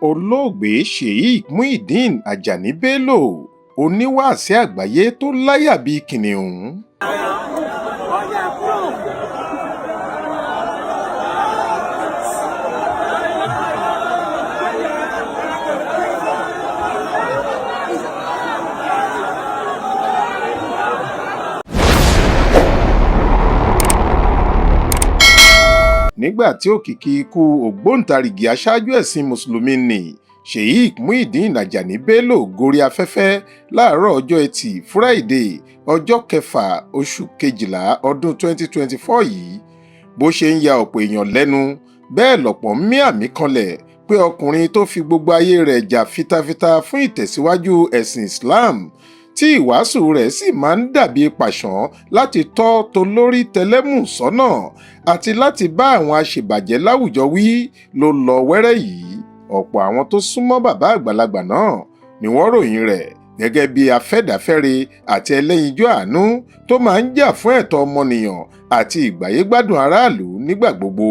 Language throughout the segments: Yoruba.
Oloogbe Sheikh Muyideen Ajani Bello Oniwaasi Agbaye tó láyà bíi Kiniun. Nígbà tí òkìkí ikú ògbóǹtarìgì aṣáájú ẹ̀sìn mùsùlùmí nì Sheikh Muyideen Ajani Bello gorí afẹ́fẹ́ láàárọ̀ ọjọ́ ẹtì Friday ọjọ́ kẹfà oṣù kejìlá ọdún 2024 yìí bó ṣe ń ya ọ̀pọ̀ èèyàn lẹ́nu bẹ́ẹ̀ lọ̀pọ̀ ń mí àmì kanlẹ̀ pé ọkùnrin tó fi gbogbo ayé rẹ̀ jà fitafita fún ìtẹ̀síwájú ẹ̀sìn Islam tí ìwàásù rẹ̀ sì máa ń dàbí pàṣán láti tọ́ tolórí tẹlẹ́mù sọ́nà àti láti bá àwọn aṣèbàjẹ́ láwùjọ wí ló lọ wẹ́rẹ́ yìí. Ọ̀pọ̀ àwọn tó súnmọ́ bàbá àgbàlagbà náà ni wọ́n ròyìn rẹ̀ gẹ́gẹ́ bí afẹ́dàfẹ́re àti ẹlẹ́yinjú àánú tó máa ń jà fún ẹ̀tọ́ ọmọnìyàn àti ìgbáyégbádùn aráàlú nígbà gbogbo.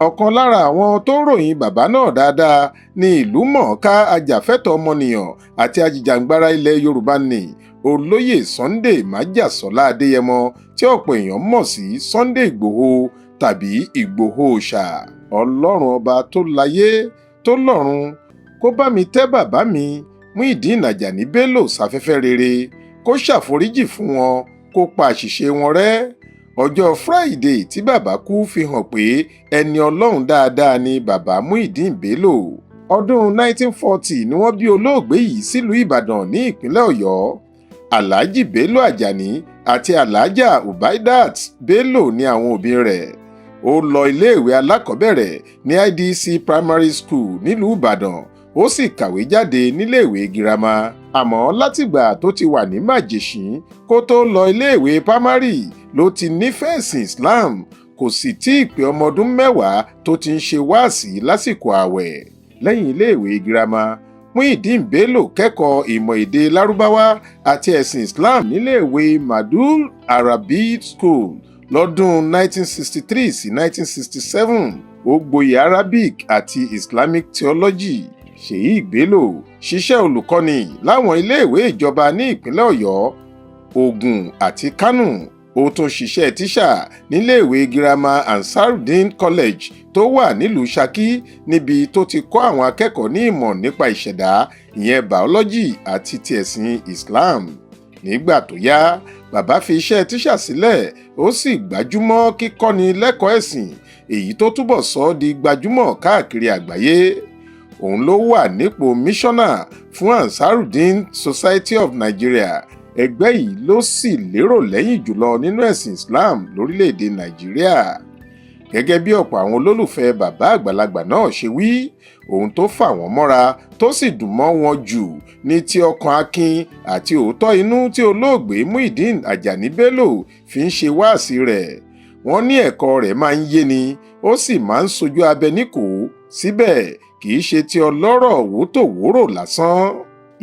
Ọ̀kan lára àwọn tó ròyìn bàbá náà dáadáa ni ìlú mọ̀ọ́ká ajàfẹ́tọ̀ọ́ ọmọnìyàn àti ajìjàǹgbara ilẹ̀ Yorùbá ni olóyè Sunday Májàsọ́lá Adéyẹmọ tí ọ̀pọ̀ èèyàn mọ̀ sí Sunday Ìgbòho tàbí Ìgbòho Òòṣà. Ọlọ́run ọba tó láyé tó lọ́run kó bá mi tẹ́ bàbá mi Muyideen Ajani Bello sáfẹ́fẹ́ rere kó ṣàforíjì fún wọn kó pa àṣìṣe wọn rẹ́. Ọjọ́ Friday tí bàbá kú fi hàn pé ẹni Ọlọ́run dáadáa ni bàbá Muyideen Bello. Ọdún 1940 ni wọ́n bí olóògbé yìí sílùú Ìbàdàn ní ìpínlẹ̀ Ọ̀yọ́. Alhaji Bello Ajani àti Alhaja Ubaidat Bello ni àwọn òbí rẹ̀. Ó lọ iléèwé alákọ̀ọ́bẹ̀rẹ̀ ní IDC Primary School nílùú Ìbàdàn ó sì kàwé jáde níléèwé girama. Àmọ́ látìgbà tó ti wà ní màjèṣín kó tó lọ iléèwé primary ló ti nífẹ̀ẹ́ ẹ̀sìn Islam kò sì tí ì pé ọmọ ọdún mẹ́wàá tó ti ń ṣe wáàsí lásìkò ààwẹ̀. Lẹ́yìn iléèwé girama Muyideen Bello kẹ́kọ̀ọ́ ìmọ̀ èdè Lárúbáwá àti ẹ̀sìn Islam níléèwé Madul Arabic School lọ́dún 1963 sí 1967. Ó gboyè Arabic àti Islamic Theology. Sheikh Bello ṣiṣẹ́ olùkọ́ni láwọn iléèwé ìjọba ní ìpínlẹ̀ Ọ̀yọ́, Ògùn àti Kánò. Ó tún ṣiṣẹ́ tíṣà níléèwé girama Ansarudeen College tó wà nílùú Ṣakí níbi tó ti kọ́ àwọn akẹ́kọ̀ọ́ ní ìmọ̀ nípa ìṣẹ̀dá ìyẹn biology àti ti ẹ̀sìn Islam. Nígbà tó yá bàbá fi iṣẹ́ tíṣà sílẹ̀ ó sì gbájúmọ́ kíkọ́ni lẹ́kọ̀ọ́ ẹ̀sìn èyí tó túbọ̀ sọ ọ́ di gbajúmọ̀ káàkiri àgbáyé. Òun ló wà nípò míṣọ́nà fún Ansarudeen Society of Nigeria. Ẹgbẹ́ yìí ló sì lérò lẹ́yìn jùlọ nínú ẹ̀sìn Islam lórílẹ̀‐èdè Nàìjíríà. Gẹ́gẹ́ bí ọ̀pọ̀ àwọn olólùfẹ́ bàbá àgbàlagbà náà ṣe wí, ohun tó fà wọ́n mọ́ra tó sì dùn mọ́ wọn jù ní ti ọkàn akin àti òótọ́ inú tí olóògbé Muyideen Ajani Bello fi ń ṣe wáàsí rẹ̀. Wọ́n ní ẹ̀kọ́ rẹ̀ máa ń yéni ó sì máa ń sojú abẹ níkò síbẹ̀ kì í ṣe ti ọlọ́rọ̀ wótòwórò lásán.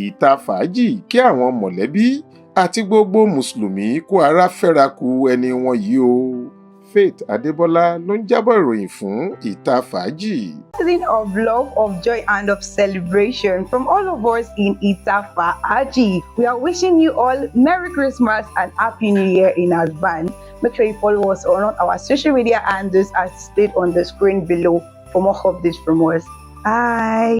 Ìta fàájì kí àwọn mọ̀lẹ́bí àti gbogbo mùsùlùmí kó ara fẹ́ra ku ẹni wọn yìí o. Faith Adébọ́lá ló ń jábọ̀ ìròyìn fún Ìta Fàájì. Season of love, of joy and of celebration from all of us in Ìta Fàájì. We are wishing you all Merry Christmas and Happy New Year in advance. Make sure you follow us on our social media handles as displayed on the screen below for more updates from us. Bye.